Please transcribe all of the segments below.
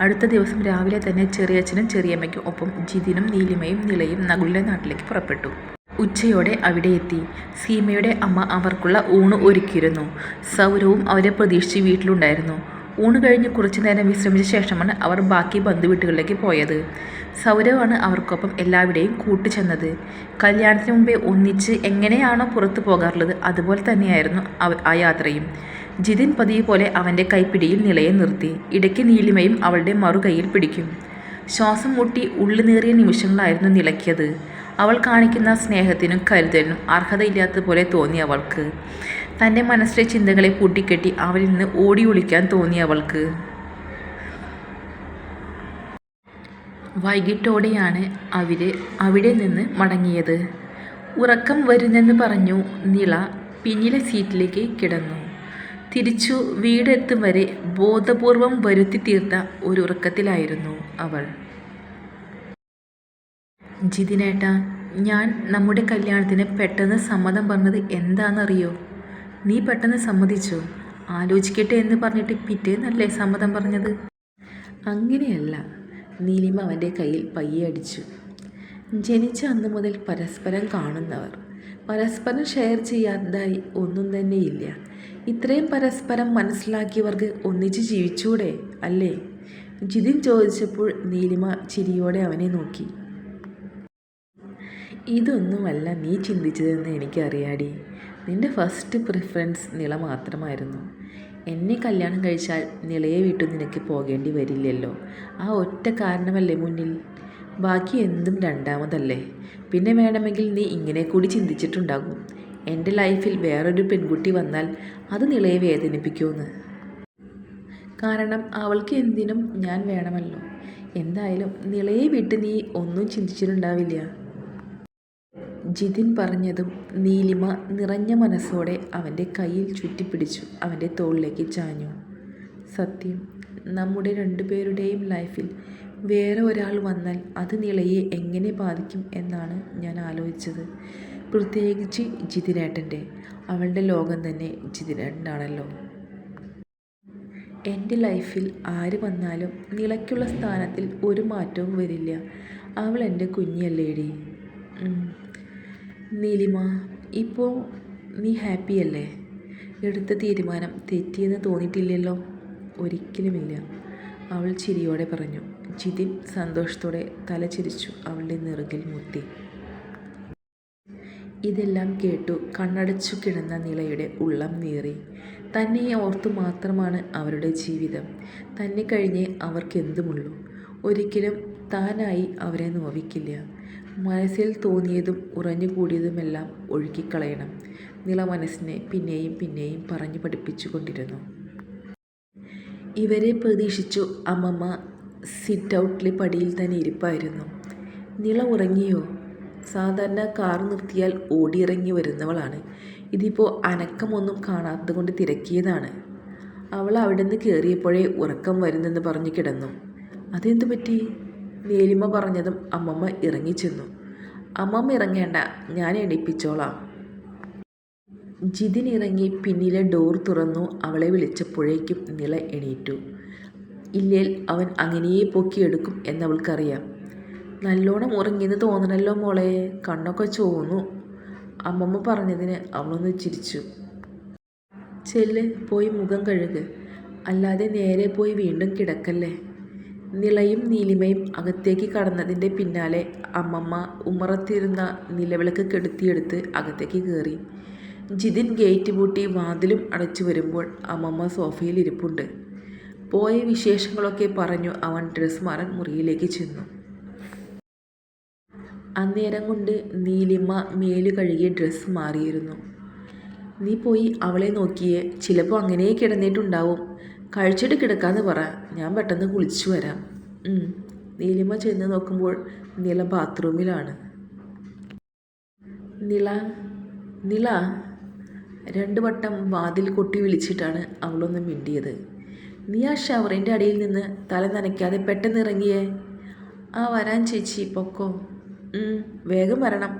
അടുത്ത ദിവസം രാവിലെ തന്നെ ചെറിയച്ഛനും ചെറിയമ്മയ്ക്കും ഒപ്പം ജിതിനും നീലിമയും നിളയും നകുലിൻ്റെ നാട്ടിലേക്ക് പുറപ്പെട്ടു. ഉച്ചയോടെ അവിടെ എത്തി. സീമയുടെ അമ്മ അവർക്കുള്ള ഊണ് ഒരുക്കിയിരുന്നു. സൗരവും അവരെ പ്രതീക്ഷിച്ച് വീട്ടിലുണ്ടായിരുന്നു. ഊണ് കഴിഞ്ഞ് കുറച്ചു നേരം വിശ്രമിച്ച ശേഷമാണ് അവർ ബാക്കി ബന്ധുവീട്ടുകളിലേക്ക് പോയത്. സൗരവാണ് അവർക്കൊപ്പം എല്ലാവിടെയും കൂട്ടുചെന്നത്. കല്യാണത്തിന് മുമ്പേ ഒന്നിച്ച് എങ്ങനെയാണോ പുറത്തു പോകാറുള്ളത് അതുപോലെ തന്നെയായിരുന്നു ആ യാത്രയും. ജിതിൻ പതിവ് പോലെ അവൻ്റെ കൈപ്പിടിയിൽ നിളയെ നിർത്തി. ഇടയ്ക്ക് നീലിമയും അവളുടെ മറുകൈയിൽ പിടിക്കും. ശ്വാസം മുട്ടി ഉള്ളുനീറിയ നിമിഷങ്ങളായിരുന്നു നിളയ്ക്കത്. അവൾ കാണിക്കുന്ന സ്നേഹത്തിനും കരുതലിനും അർഹതയില്ലാത്തതുപോലെ തോന്നി അവൾക്ക്. തൻ്റെ മനസ്സിലെ ചിന്തകളെ പൂട്ടിക്കെട്ടി അവരിൽ നിന്ന് ഓടി ഒളിക്കാൻ തോന്നി അവൾക്ക്. വൈകിട്ടോടെയാണ് അവിടെ നിന്ന് മടങ്ങിയത്. ഉറക്കം വരുന്നെന്ന് പറഞ്ഞു നിള പിന്നിലെ സീറ്റിലേക്ക് കിടന്നു. തിരിച്ചു വീടെത്തും വരെ ബോധപൂർവം വരുത്തി തീർത്ത ഒരു ഉറക്കത്തിലായിരുന്നു അവൾ. ജിതിനേട്ടാ, ഞാൻ നമ്മുടെ കല്യാണത്തിന് പെട്ടെന്ന് സമ്മതം പറഞ്ഞത് എന്താണെന്നറിയോ? നീ പെട്ടെന്ന് സമ്മതിച്ചോ? ആലോചിക്കട്ടെ എന്ന് പറഞ്ഞിട്ട് പിറ്റേന്നല്ലേ സമ്മതം പറഞ്ഞത്? അങ്ങനെയല്ല. നീലിമ അവൻ്റെ കയ്യിൽ പയ്യെ അടിച്ചു. ജനിച്ച അന്ന് മുതൽ പരസ്പരം കാണുന്നവർ പരസ്പരം ഷെയർ ചെയ്യാത്തതായി ഒന്നും തന്നെയില്ല. ഇത്രയും പരസ്പരം മനസ്സിലാക്കിയവർക്ക് ഒന്നിച്ച് ജീവിച്ചൂടെ അല്ലേ? ജിതിൻ ചോദിച്ചപ്പോൾ നീലിമ ചിരിയോടെ അവനെ നോക്കി. ഇതൊന്നുമല്ല നീ ചിന്തിച്ചതെന്ന് എനിക്കറിയാടി. നിൻ്റെ ഫസ്റ്റ് പ്രിഫറൻസ് നിള മാത്രമായിരുന്നു. എന്നെ കല്യാണം കഴിച്ചാൽ നിളയെ വിട്ടു നിനക്ക് പോകേണ്ടി വരില്ലല്ലോ. ആ ഒറ്റ കാരണമല്ലേ മുന്നിൽ. ബാക്കി എന്തും രണ്ടാമതല്ലേ. പിന്നെ വേണമെങ്കിൽ നീ ഇങ്ങനെ കൂടി ചിന്തിച്ചിട്ടുണ്ടാകും, എൻ്റെ ലൈഫിൽ വേറൊരു പെൺകുട്ടി വന്നാൽ അത് നിളയെ വേദനിപ്പിക്കുമെന്ന്. കാരണം അവൾക്ക് എന്തിനും ഞാൻ വേണമല്ലോ. എന്തായാലും നിളയെ വിട്ട് നീ ഒന്നും ചിന്തിച്ചിട്ടുണ്ടാവില്ല. ജിതിൻ പറഞ്ഞതും നീലിമ നിറഞ്ഞ മനസ്സോടെ അവൻ്റെ കയ്യിൽ ചുറ്റിപ്പിടിച്ചു അവൻ്റെ തോളിലേക്ക് ചാഞ്ഞു. സത്യം, നമ്മുടെ രണ്ടുപേരുടെയും ലൈഫിൽ വേറെ ഒരാൾ വന്നാൽ അത് നിളയെ എങ്ങനെ ബാധിക്കും എന്നാണ് ഞാൻ ആലോചിച്ചത്. പ്രത്യേകിച്ച് ജിതിനേട്ടൻ്റെ. അവളുടെ ലോകം തന്നെ ജിതിനേട്ടനാണല്ലോ. എൻ്റെ ലൈഫിൽ ആര് വന്നാലും നിളയ്ക്കുള്ള സ്ഥാനത്തിൽ ഒരു മാറ്റവും വരില്ല. അവൾ എൻ്റെ കുഞ്ഞല്ലേടി. നീലിമ, ഇപ്പോൾ നീ ഹാപ്പിയല്ലേ? എടുത്ത തീരുമാനം തെറ്റിയെന്ന് തോന്നിയിട്ടില്ലല്ലോ? ഒരിക്കലുമില്ല, അവൾ ചിരിയോടെ പറഞ്ഞു. ജിതിൻ സന്തോഷത്തോടെ തല ചിരിച്ചു അവളുടെ നെറുകിൽ മുത്തി. ഇതെല്ലാം കേട്ടു കണ്ണടച്ചു കിടന്ന നിളയുടെ ഉള്ളം നീറി. തന്നെ ഓർത്തു മാത്രമാണ് അവരുടെ ജീവിതം. തന്നെ കഴിഞ്ഞേ അവർക്കെന്തുമുള്ളൂ. ഒരിക്കലും താനായി അവരെ നോവിക്കില്ല. മനസ്സിൽ തോന്നിയതും ഉറഞ്ഞുകൂടിയതുമെല്ലാം ഒഴുക്കിക്കളയണം. നിള മനസ്സിനെ പിന്നെയും പിന്നെയും പറഞ്ഞു പഠിപ്പിച്ചു കൊണ്ടിരുന്നു. ഇവരെ പ്രതീക്ഷിച്ചു അമ്മമ്മ സിറ്റ് ഔട്ടിലെ പടിയിൽ തന്നെ ഇരിപ്പായിരുന്നു. നിള ഉറങ്ങിയോ? സാധാരണ കാർ നിർത്തിയാൽ ഓടിയിറങ്ങി വരുന്നവളാണ്. ഇതിപ്പോൾ അനക്കമൊന്നും കാണാത്തത് കൊണ്ട് തിരക്കിയതാണ്. അവൾ അവിടെ നിന്ന് കയറിയപ്പോഴേ ഉറക്കം വരുന്നെന്ന് പറഞ്ഞു കിടന്നു. അതെന്തു പറ്റി? നീലിമ പറഞ്ഞതും അമ്മമ്മ ഇറങ്ങിച്ചെന്നു. അമ്മമ്മ ഇറങ്ങേണ്ട, ഞാൻ എണീപ്പിച്ചോളാം. ജിതിൻ ഇറങ്ങി പിന്നിലെ ഡോർ തുറന്നു. അവളെ വിളിച്ചപ്പോഴേക്കും നിള എണീറ്റു. ഇല്ലേൽ അവൻ അങ്ങനെയേ പൊക്കിയെടുക്കും എന്നവൾക്കറിയാം. നല്ലോണം ഉറങ്ങിയെന്ന് തോന്നണല്ലോ മോളെ, കണ്ണൊക്കെ ചോന്നു. അമ്മമ്മ പറഞ്ഞതിന് അവളൊന്ന് ചിരിച്ചു. ചെല്ല്, പോയി മുഖം കഴുക്, അല്ലാതെ നേരെ പോയി വീണ്ടും കിടക്കല്ലേ. നിളയും നീലിമയും അകത്തേക്ക് കടന്നതിൻ്റെ പിന്നാലെ അമ്മമ്മ ഉമ്മറത്തിരുന്ന നിലവിളക്ക് കെടുത്തിയെടുത്ത് അകത്തേക്ക് കയറി. ജിതിൻ ഗേറ്റ് പൂട്ടി വാതിലും അടച്ചു വരുമ്പോൾ അമ്മമ്മ സോഫയിൽ ഇരിപ്പുണ്ട്. പോയ വിശേഷങ്ങളൊക്കെ പറഞ്ഞു അവൻ ഡ്രസ്സ് മാറാൻ മുറിയിലേക്ക് ചെന്നു. അന്നേരം കൊണ്ട് നീലിമ മേലു കഴുകി ഡ്രസ്സ് മാറിയിരുന്നു. നീ പോയി അവളെ നോക്കിയേ, ചിലപ്പോൾ അങ്ങനെ കിടന്നിട്ടുണ്ടാവും. കഴിച്ചിട്ട് കിടക്കാന്ന് പറ, ഞാൻ പെട്ടെന്ന് കുളിച്ചു വരാം. നീലിമ ചെന്ന് നോക്കുമ്പോൾ നിള ബാത്റൂമിലാണ്. നിള നിള 2 വട്ടം വാതിൽ കൊട്ടി വിളിച്ചിട്ടാണ് അവളൊന്ന് മിണ്ടിയത്. നീ ആ ഷവറിൻ്റെ അടിയിൽ നിന്ന് തല നനയ്ക്കാതെ പെട്ടെന്ന് ഇറങ്ങിയേ. ആ വരാൻ ചേച്ചി, പൊക്കോ. വേഗം വരണം.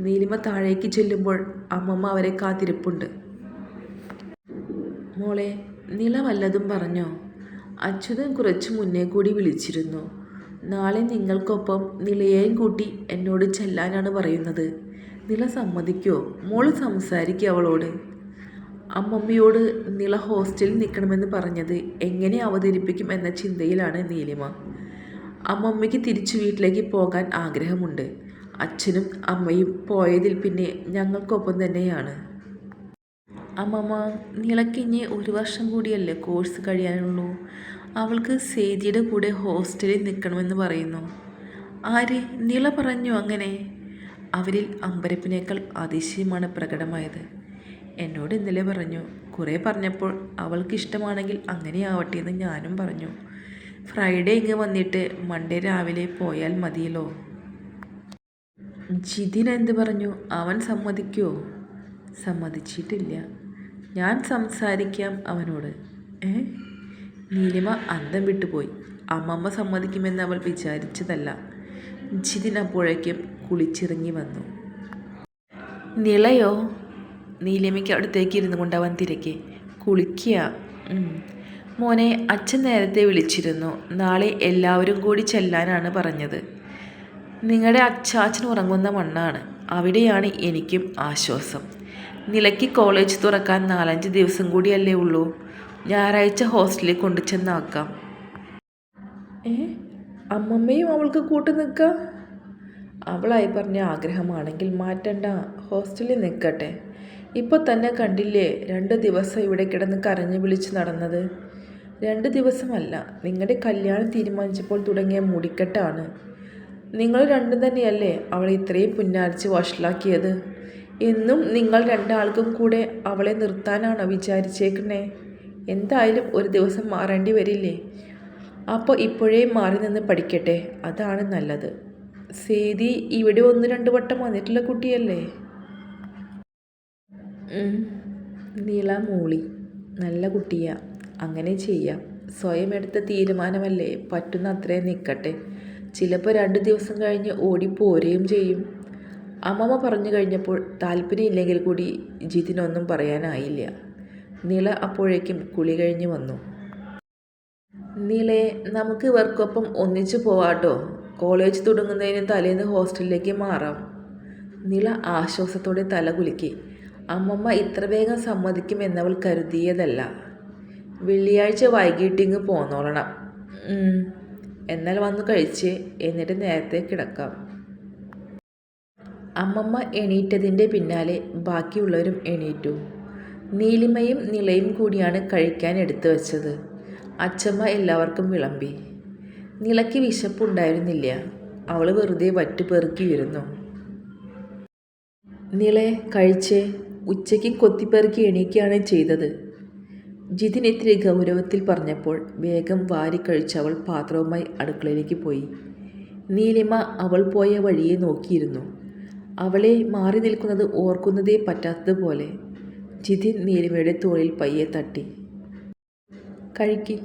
നീലിമ താഴേക്ക് ചെല്ലുമ്പോൾ അമ്മമ്മ അവരെ കാത്തിരിപ്പുണ്ട്. മോളെ, നിള വല്ലതും പറഞ്ഞോ? അച്യുതൻ കുറച്ചു മുന്നേ കൂടി വിളിച്ചിരുന്നു. നാളെ നിങ്ങൾക്കൊപ്പം നിലയെയും കൂട്ടി എന്നോട് ചെല്ലാനാണ് പറയുന്നത്. നില സമ്മതിക്കോ? മോള് സംസാരിക്കുക അവളോട്. അമ്മമ്മയോട് നില ഹോസ്റ്റലിൽ നിൽക്കണമെന്ന് പറഞ്ഞത് എങ്ങനെ അവതരിപ്പിക്കും എന്ന ചിന്തയിലാണ് നീലിമ. അമ്മമ്മയ്ക്ക് തിരിച്ചു വീട്ടിലേക്ക് പോകാൻ ആഗ്രഹമുണ്ട്. അച്ഛനും അമ്മയും പോയതിൽ പിന്നെ ഞങ്ങൾക്കൊപ്പം തന്നെയാണ്. അമ്മമ്മ, നിലയ്ക്കിനി 1 വർഷം കൂടിയല്ലേ കോഴ്സ് കഴിയാനുള്ളൂ. അവൾക്ക് സേജിയുടെ കൂടെ ഹോസ്റ്റലിൽ നിൽക്കണമെന്ന് പറയുന്നു. ആര്? നില പറഞ്ഞു അങ്ങനെ? അവരിൽ അമ്പരപ്പിനേക്കാൾ അതിശയമാണ് പ്രകടമായത്. എന്നോട് ഇന്നലെ പറഞ്ഞു. കുറേ പറഞ്ഞപ്പോൾ അവൾക്ക് ഇഷ്ടമാണെങ്കിൽ അങ്ങനെയാവട്ടെ എന്ന് ഞാനും പറഞ്ഞു. ഫ്രൈഡേ ഇങ്ങ് വന്നിട്ട് മൺഡേ രാവിലെ പോയാൽ മതിയല്ലോ. ജിതിൻ എന്ത് പറഞ്ഞു? അവൻ സമ്മതിക്കുമോ? സമ്മതിച്ചിട്ടില്ല. ഞാൻ സംസാരിക്കാം അവനോട്. നീലിമ അന്തം വിട്ടുപോയി. അമ്മമ്മ സമ്മതിക്കുമെന്ന് അവൾ വിചാരിച്ചതല്ല. ജിതിൻ അപ്പോഴേക്കും കുളിച്ചിറങ്ങി വന്നു. നിളയോ? നീലിമയ്ക്ക് അടുത്തേക്ക് ഇരുന്നു കൊണ്ട് അവൻ തിരക്കി. കുളിക്കുക? മോനെ, അച്ഛൻ നേരത്തെ വിളിച്ചിരുന്നു. നാളെ എല്ലാവരും കൂടി ചെല്ലാനാണ് പറഞ്ഞത്. നിങ്ങളുടെ അച്ചാച്ചൻ ഉറങ്ങുന്ന മണ്ണാണ്. അവിടെയാണ് എനിക്കും ആശ്വാസം. നിലയ്ക്ക് കോളേജ് തുറക്കാൻ 4-5 ദിവസം കൂടിയല്ലേ ഉള്ളൂ. ഞായറാഴ്ച ഹോസ്റ്റലിൽ കൊണ്ടു ചെന്നാക്കാം. അമ്മമ്മയും അവൾക്ക് കൂട്ടു നിൽക്കാം. അവളായി പറഞ്ഞ ആഗ്രഹമാണെങ്കിൽ മാറ്റണ്ട, ഹോസ്റ്റലിൽ നിൽക്കട്ടെ. ഇപ്പോൾ തന്നെ കണ്ടില്ലേ 2 ദിവസം ഇവിടെ കിടന്ന് കരഞ്ഞു വിളിച്ച് നടന്നത്. 2 ദിവസമല്ല, നിങ്ങളുടെ കല്യാണം തീരുമാനിച്ചപ്പോൾ തുടങ്ങിയ മുടിക്കെട്ടാണ്. നിങ്ങൾ രണ്ടും തന്നെയല്ലേ അവളെ ഇത്രയും പുന്നാരിച്ച് വഷളാക്കിയത്. എന്നും നിങ്ങൾ 2 ആൾക്കും കൂടെ അവളെ നിർത്താനാണോ വിചാരിച്ചേക്കണേ? എന്തായാലും 1 ദിവസം മാറേണ്ടി വരില്ലേ? അപ്പോൾ ഇപ്പോഴേ മാറി നിന്ന് പഠിക്കട്ടെ, അതാണ് നല്ലത്. സേതി ഇവിടെ 1-2 വട്ടം വന്നിട്ടുള്ള കുട്ടിയല്ലേ? നീള മൂളി. നല്ല കുട്ടിയാ, അങ്ങനെ ചെയ്യാം. സ്വയം എടുത്ത തീരുമാനമല്ലേ, പറ്റുന്ന അത്രയും നിൽക്കട്ടെ. ചിലപ്പോൾ 2 ദിവസം കഴിഞ്ഞ് ഓടിപ്പോരുകയും ചെയ്യും. അമ്മമ്മ പറഞ്ഞു കഴിഞ്ഞപ്പോൾ താല്പര്യമില്ലെങ്കിൽ കൂടി ജിതിനൊന്നും പറയാനായില്ല. നില അപ്പോഴേക്കും കുളി കഴിഞ്ഞ് വന്നു. നിലേ, നമുക്ക് ഇവർക്കൊപ്പം ഒന്നിച്ചു പോവാട്ടോ. കോളേജ് തുടങ്ങുന്നതിന് തലേന്ന് ഹോസ്റ്റലിലേക്ക് മാറാം. നില ആശ്വാസത്തോടെ തല കുലുക്കി. അമ്മമ്മ ഇത്ര വേഗം സമ്മതിക്കുമെന്നവൾ കരുതിയതല്ല. വെള്ളിയാഴ്ച വൈകിട്ടിങ്ങ് പോന്നോളണം. എന്നാൽ വന്നു കഴിച്ച് എന്നിട്ട് നേരത്തെ കിടക്കാം. അമ്മമ്മ എണീറ്റതിൻ്റെ പിന്നാലെ ബാക്കിയുള്ളവരും എണീറ്റു. നീലിമയും നിലയും കൂടിയാണ് കഴിക്കാൻ എടുത്തു വച്ചത്. അച്ചമ്മ എല്ലാവർക്കും വിളമ്പി. നിലയ്ക്ക് വിശപ്പുണ്ടായിരുന്നില്ല. അവൾ വെറുതെ വറ്റുപെറുക്കി വരുന്നു. നിലയെ കഴിച്ചേ. ഉച്ചയ്ക്ക് കൊത്തിപ്പെറുക്കി എണീക്കുകയാണ് ചെയ്തത്. ജിതിൻ ഇത്തിരി ഗൗരവത്തിൽ പറഞ്ഞപ്പോൾ വേഗം വാരിക്കഴിച്ച് അവൾ പാത്രവുമായി അടുക്കളയിലേക്ക് പോയി. നീലിമ അവൾ പോയ വഴിയെ നോക്കിയിരുന്നു. അവളെ മാറി നിൽക്കുന്നത് ഓർക്കുന്നതേ പറ്റാത്തതുപോലെ. ജിതിൻ നീലിമയുടെ തോളിൽ പയ്യെ തട്ടി. കഴിക്ക്.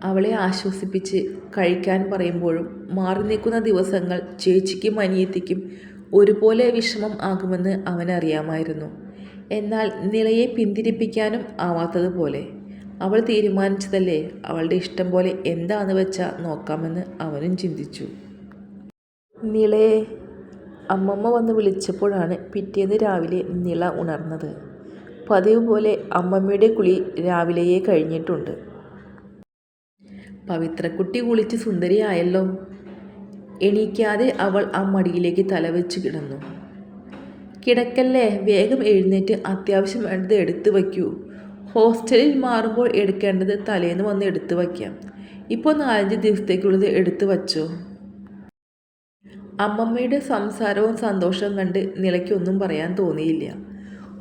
അവളെ ആശ്വസിപ്പിച്ച് കഴിക്കാൻ പറയുമ്പോഴും മാറി നിൽക്കുന്ന ദിവസങ്ങൾ ചേച്ചിക്കും അനിയത്തിക്കും ഒരുപോലെ വിഷമം ആകുമെന്ന് അവനറിയാമായിരുന്നു. എന്നാൽ നിലയെ പിന്തിരിപ്പിക്കാനും ആവാത്തതുപോലെ. അവൾ തീരുമാനിച്ചതല്ലേ, അവളുടെ ഇഷ്ടം പോലെ എന്താണെന്ന് വെച്ചാൽ നോക്കാമെന്ന് അവനും ചിന്തിച്ചു. നിളയെ അമ്മമ്മ വന്ന് വിളിച്ചപ്പോഴാണ് പിറ്റേന്ന് രാവിലെ നിള ഉണർന്നത്. പതിവ് പോലെ അമ്മമ്മയുടെ കുളി രാവിലെയേ കഴിഞ്ഞിട്ടുണ്ട്. പവിത്രക്കുട്ടി കുളിച്ച് സുന്ദരിയായല്ലോ. എണീക്കാതെ അവൾ ആ മടിയിലേക്ക് തലവെച്ച് കിടന്നു. കിടക്കല്ലേ, വേഗം എഴുന്നേറ്റ് അത്യാവശ്യം വേണ്ടത് എടുത്തു വയ്ക്കൂ. ഹോസ്റ്റലിൽ മാറുമ്പോൾ എടുക്കേണ്ടത് തലേന്ന് വന്ന് എടുത്തു വയ്ക്കാം. ഇപ്പോൾ 4-5 ദിവസത്തേക്കുള്ളത് എടുത്തു വച്ചോ. അമ്മമ്മയുടെ സംസാരവും സന്തോഷവും കണ്ട് നിലയ്ക്കൊന്നും പറയാൻ തോന്നിയില്ല.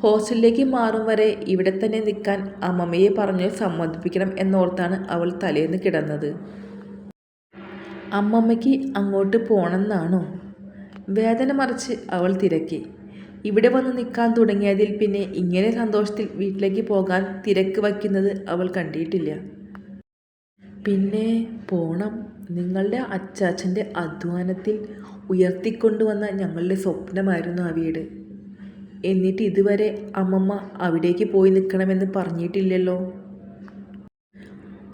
ഹോസ്റ്റലിലേക്ക് മാറും വരെ ഇവിടെ തന്നെ നിൽക്കാൻ അമ്മമ്മയെ പറഞ്ഞു സമ്മതിപ്പിക്കണം എന്നോർത്താണ് അവൾ തലേന്ന് കിടന്നത്. അമ്മമ്മയ്ക്ക് അങ്ങോട്ട് പോണമെന്നാണോ? വേദന മറിച്ച് അവൾ തിരക്കി. ഇവിടെ വന്ന് നിൽക്കാൻ തുടങ്ങിയതിൽ പിന്നെ ഇങ്ങനെ സന്തോഷത്തിൽ വീട്ടിലേക്ക് പോകാൻ തിരക്ക് വയ്ക്കുന്നത് അവൾ കണ്ടിട്ടില്ല. പിന്നെ പോണം. നിങ്ങളുടെ അച്ചാച്ചൻ്റെ അധ്വാനത്തിൽ ഉയർത്തിക്കൊണ്ടുവന്ന ഞങ്ങളുടെ സ്വപ്നമായിരുന്നു ആ വീട്. എന്നിട്ട് ഇതുവരെ അമ്മമ്മ അവിടേക്ക് പോയി നിൽക്കണമെന്ന് പറഞ്ഞിട്ടില്ലല്ലോ.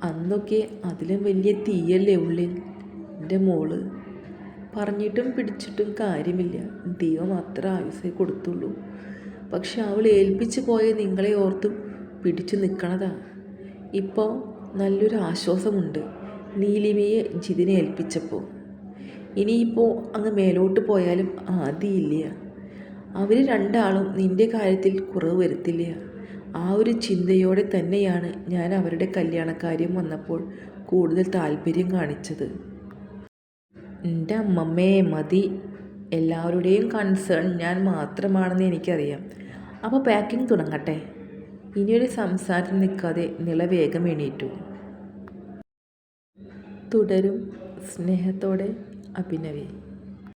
അന്നൊക്കെ അതിലും വലിയ തീയല്ലേ ഉള്ളിൽ എൻ്റെ മോള്. പറഞ്ഞിട്ടും പിടിച്ചിട്ടും കാര്യമില്ല. ദൈവം അത്ര ആയുസേ കൊടുത്തുള്ളൂ. പക്ഷെ അവൾ ഏൽപ്പിച്ചു പോയ നിങ്ങളെ ഓർത്തും പിടിച്ചു നിൽക്കണതാ. ഇപ്പോൾ നല്ലൊരു ആശ്വാസമുണ്ട് നീലിമയെ ജിതിനെ ഏൽപ്പിച്ചപ്പോൾ. ഇനിയിപ്പോൾ അങ്ങ് മേലോട്ട് പോയാലും ആദിയില്ല. അവർ രണ്ടാളും നിൻ്റെ കാര്യത്തിൽ കുറവ് വരുത്തില്ല. ആ ഒരു ചിന്തയോടെ തന്നെയാണ് ഞാൻ അവരുടെ കല്യാണക്കാര്യം വന്നപ്പോൾ കൂടുതൽ താല്പര്യം കാണിച്ചത്. എൻ്റെ അമ്മമ്മേ മതി. എല്ലാവരുടെയും കൺസേൺ ഞാൻ മാത്രമാണെന്ന് എനിക്കറിയാം. അപ്പോൾ പാക്കിംഗ് തുടങ്ങട്ടെ. ഇനിയൊരു സംസാരം നിൽക്കാതെ നില വേഗം എണീറ്റു. തുടരും. സ്നേഹത്തോടെ, അഭിനവി.